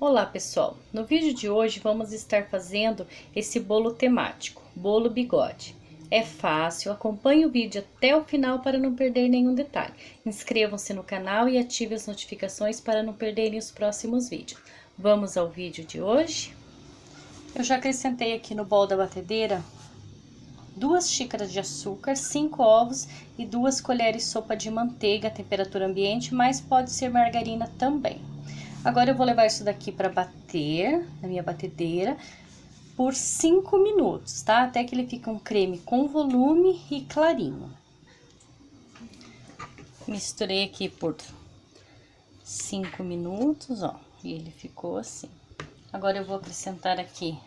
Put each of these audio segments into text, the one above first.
Olá pessoal, no vídeo de hoje vamos estar fazendo esse bolo temático, bolo bigode. É fácil, acompanhe o vídeo até o final para não perder nenhum detalhe. Inscrevam-se no canal e ative as notificações para não perderem os próximos vídeos. Vamos ao vídeo de hoje? Eu já acrescentei aqui no bol da batedeira 2 xícaras de açúcar, 5 ovos e 2 colheres sopa de manteiga a temperatura ambiente, mas pode ser margarina também. Agora eu vou levar isso daqui para bater na minha batedeira por 5 minutos, tá? Até que ele fique um creme com volume e clarinho. Misturei aqui por 5 minutos, ó, e ele ficou assim. Agora eu vou acrescentar aqui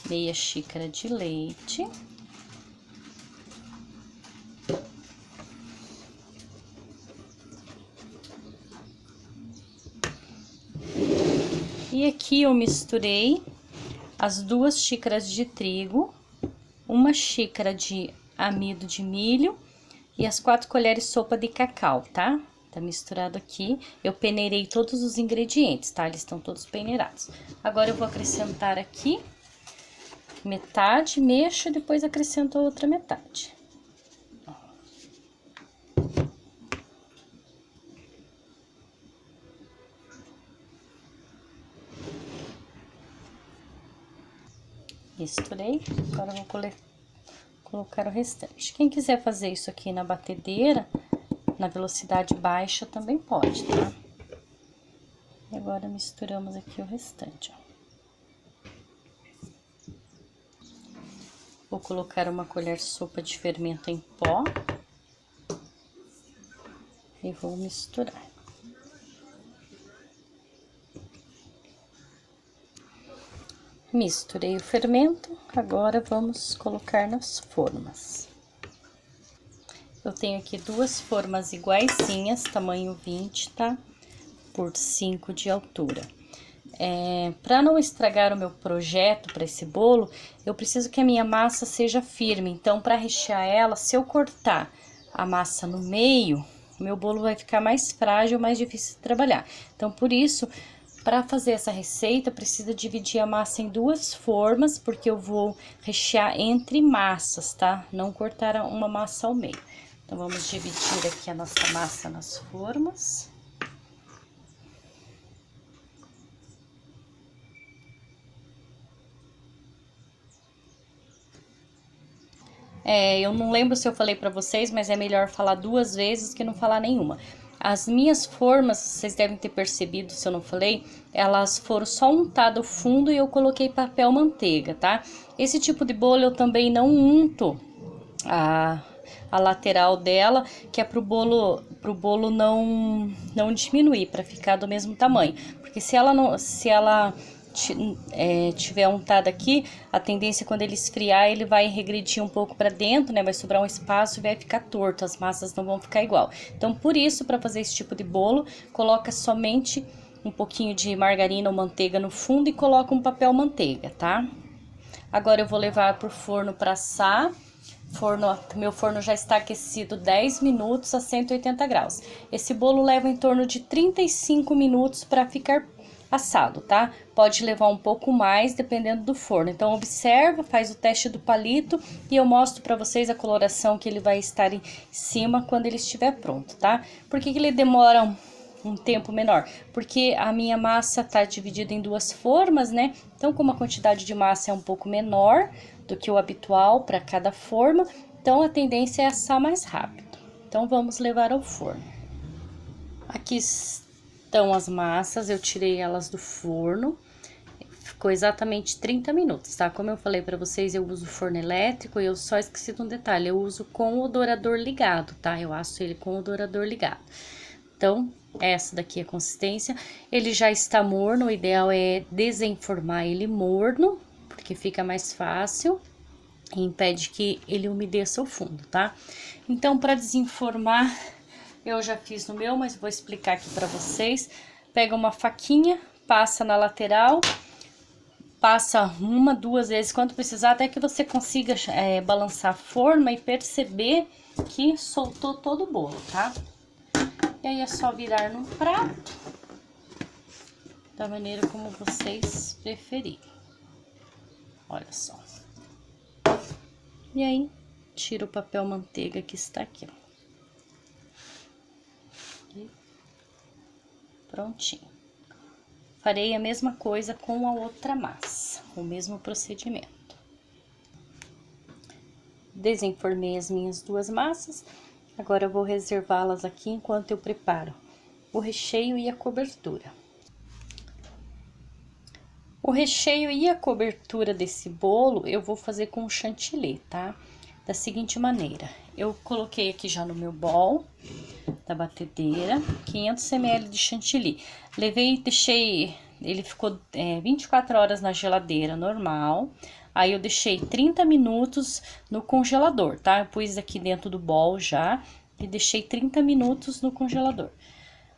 meia xícara de leite. E aqui eu misturei as 2 xícaras de trigo, 1 xícara de amido de milho e as 4 colheres sopa de cacau, tá? Tá misturado aqui. Eu peneirei todos os ingredientes, tá? Eles estão todos peneirados. Agora eu vou acrescentar aqui metade, mexo e depois acrescento a outra metade. Misturei, agora eu vou colocar o restante. Quem quiser fazer isso aqui na batedeira, na velocidade baixa, também pode, tá? E agora misturamos aqui o restante, ó. Vou colocar 1 colher sopa de fermento em pó e vou misturar. Misturei o fermento, agora vamos colocar nas formas. Eu tenho aqui 2 formas iguaizinhas, tamanho 20, tá? Por 5 de altura. Para não estragar o meu projeto para esse bolo, eu preciso que a minha massa seja firme. Então, para rechear ela, se eu cortar a massa no meio, o meu bolo vai ficar mais frágil, mais difícil de trabalhar. Então, por isso, para fazer essa receita, precisa dividir a massa em 2 formas, porque eu vou rechear entre massas, tá? Não cortar uma massa ao meio. Então, vamos dividir aqui a nossa massa nas formas. Eu não lembro se eu falei pra vocês, mas é melhor falar 2 vezes que não falar nenhuma. As minhas formas, vocês devem ter percebido, se eu não falei, elas foram só untado o fundo e eu coloquei papel manteiga, tá? Esse tipo de bolo eu também não unto a lateral dela, que é pro bolo não diminuir, para ficar do mesmo tamanho. Porque se ela tiver untada aqui, a tendência é quando ele esfriar, ele vai regredir um pouco para dentro, né? Vai sobrar um espaço e vai ficar torto, as massas não vão ficar igual. Então, por isso, para fazer esse tipo de bolo, coloca somente um pouquinho de margarina ou manteiga no fundo e coloca um papel manteiga, tá? Agora eu vou levar pro forno para assar. Meu forno já está aquecido 10 minutos a 180 graus. Esse bolo leva em torno de 35 minutos para ficar assado, tá? Pode levar um pouco mais, dependendo do forno. Então, observa, faz o teste do palito e eu mostro pra vocês a coloração que ele vai estar em cima quando ele estiver pronto, tá? Por que ele demora um tempo menor? Porque a minha massa tá dividida em 2 formas, né? Então, como a quantidade de massa é um pouco menor do que o habitual para cada forma, então a tendência é assar mais rápido. Então, vamos levar ao forno. Aqui estão as massas, eu tirei elas do forno, ficou exatamente 30 minutos, tá? Como eu falei pra vocês, eu uso forno elétrico e eu só esqueci de um detalhe, eu uso com o dourador ligado, tá? Eu asso ele com o dourador ligado. Então, essa daqui é a consistência, ele já está morno, o ideal é desenformar ele morno, porque fica mais fácil e impede que ele umedeça o fundo, tá? Então, para desenformar, eu já fiz no meu, mas vou explicar aqui pra vocês. Pega uma faquinha, passa na lateral, passa 1, 2 vezes, quanto precisar, até que você consiga balançar a forma e perceber que soltou todo o bolo, tá? E aí é só virar num prato da maneira como vocês preferirem. Olha só. E aí, tiro o papel manteiga que está aqui, ó. E prontinho. Farei a mesma coisa com a outra massa, o mesmo procedimento. Desenformei as minhas duas massas, agora eu vou reservá-las aqui enquanto eu preparo o recheio e a cobertura. O recheio e a cobertura desse bolo eu vou fazer com chantilly, tá? Da seguinte maneira, eu coloquei aqui já no meu bowl da batedeira 500 ml de chantilly. Levei e deixei, ele ficou 24 horas na geladeira normal. Aí eu deixei 30 minutos no congelador, tá? Eu pus aqui dentro do bowl já e deixei 30 minutos no congelador.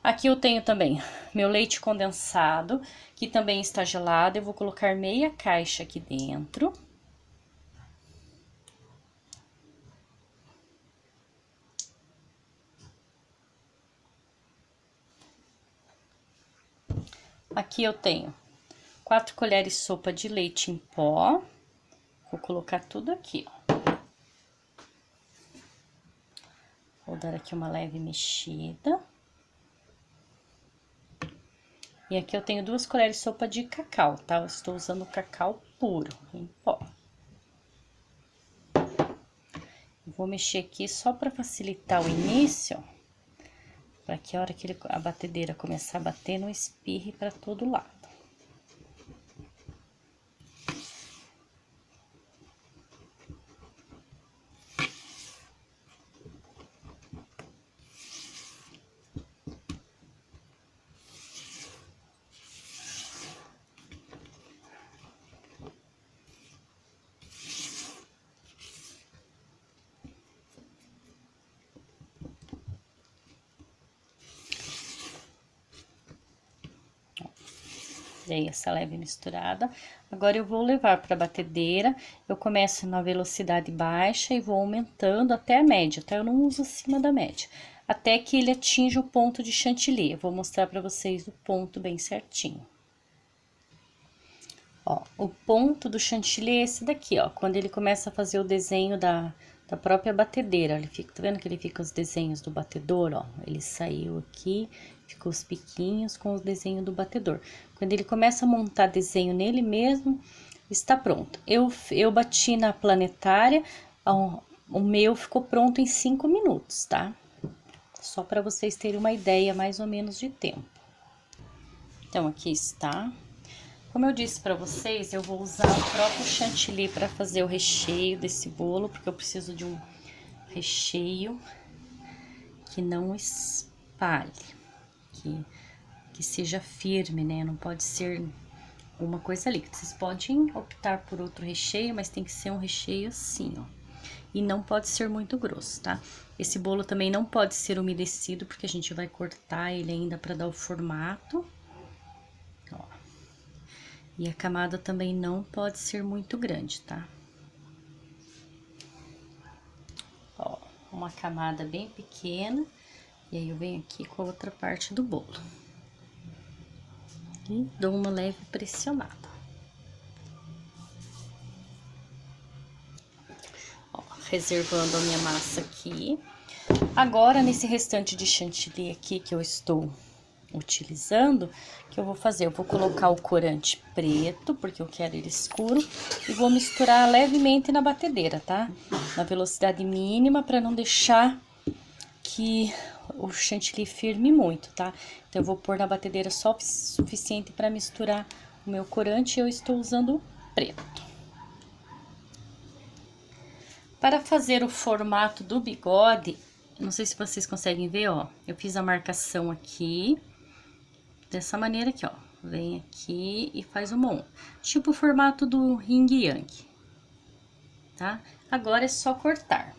Aqui eu tenho também meu leite condensado, que também está gelado. Eu vou colocar meia caixa aqui dentro. Aqui eu tenho 4 colheres de sopa de leite em pó. Vou colocar tudo aqui, ó. Vou dar aqui uma leve mexida. E aqui eu tenho 2 colheres de sopa de cacau, tá? Eu estou usando cacau puro, em pó. Vou mexer aqui só para facilitar o início, para que a hora que a batedeira começar a bater, não espirre para todo lado. Dei essa leve misturada. Agora eu vou levar para a batedeira. Eu começo na velocidade baixa e vou aumentando até a média, tá? Eu não uso acima da média, até que ele atinja o ponto de chantilly. Eu vou mostrar para vocês o ponto bem certinho. Ó, o ponto do chantilly é esse daqui, ó. Quando ele começa a fazer o desenho da própria batedeira, ele fica, tá vendo que ele fica os desenhos do batedor, ó? Ele saiu aqui, ficou os piquinhos com os desenhos do batedor. Quando ele começa a montar desenho nele mesmo, está pronto. Eu bati na planetária, ó, o meu ficou pronto em 5 minutos, tá? Só para vocês terem uma ideia mais ou menos de tempo. Então, aqui está. Como eu disse para vocês, eu vou usar o próprio chantilly para fazer o recheio desse bolo, porque eu preciso de um recheio que não espalhe, que seja firme, né? Não pode ser uma coisa ali. Vocês podem optar por outro recheio, mas tem que ser um recheio assim, ó. E não pode ser muito grosso, tá? Esse bolo também não pode ser umedecido, porque a gente vai cortar ele ainda para dar o formato. Ó. E a camada também não pode ser muito grande, tá? Ó, uma camada bem pequena. E aí, eu venho aqui com a outra parte do bolo. E dou uma leve pressionada. Ó, reservando a minha massa aqui. Agora, nesse restante de chantilly aqui que eu estou utilizando, que eu vou fazer? Eu vou colocar o corante preto, porque eu quero ele escuro, e vou misturar levemente na batedeira, tá? Na velocidade mínima, para não deixar que o chantilly firme muito, tá? Então, eu vou pôr na batedeira só o suficiente para misturar o meu corante, e eu estou usando o preto. Para fazer o formato do bigode, não sei se vocês conseguem ver, ó, eu fiz a marcação aqui, dessa maneira aqui, ó. Vem aqui e faz uma onda. Tipo o formato do yin yang, tá? Agora é só cortar.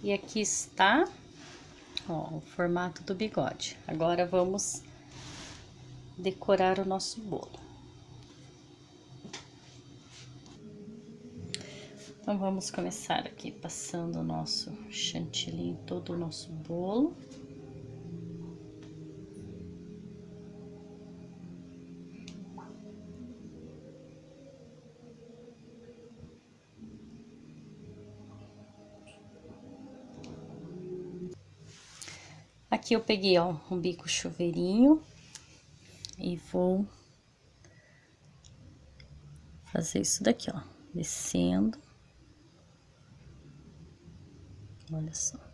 E aqui está, ó, o formato do bigode. Agora vamos decorar o nosso bolo. Então, vamos começar aqui passando o nosso chantilly em todo o nosso bolo. Aqui eu peguei, ó, um bico chuveirinho e vou fazer isso daqui, ó, descendo. Olha só.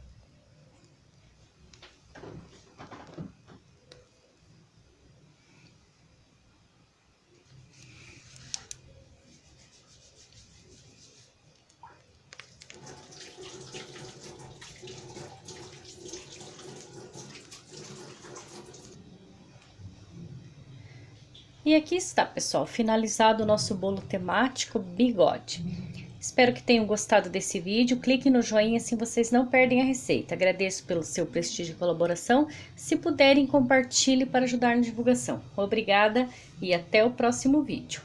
E aqui está, pessoal, finalizado o nosso bolo temático bigode. Espero que tenham gostado desse vídeo. Clique no joinha se vocês não perdem a receita. Agradeço pelo seu prestígio e colaboração. Se puderem, compartilhe para ajudar na divulgação. Obrigada e até o próximo vídeo.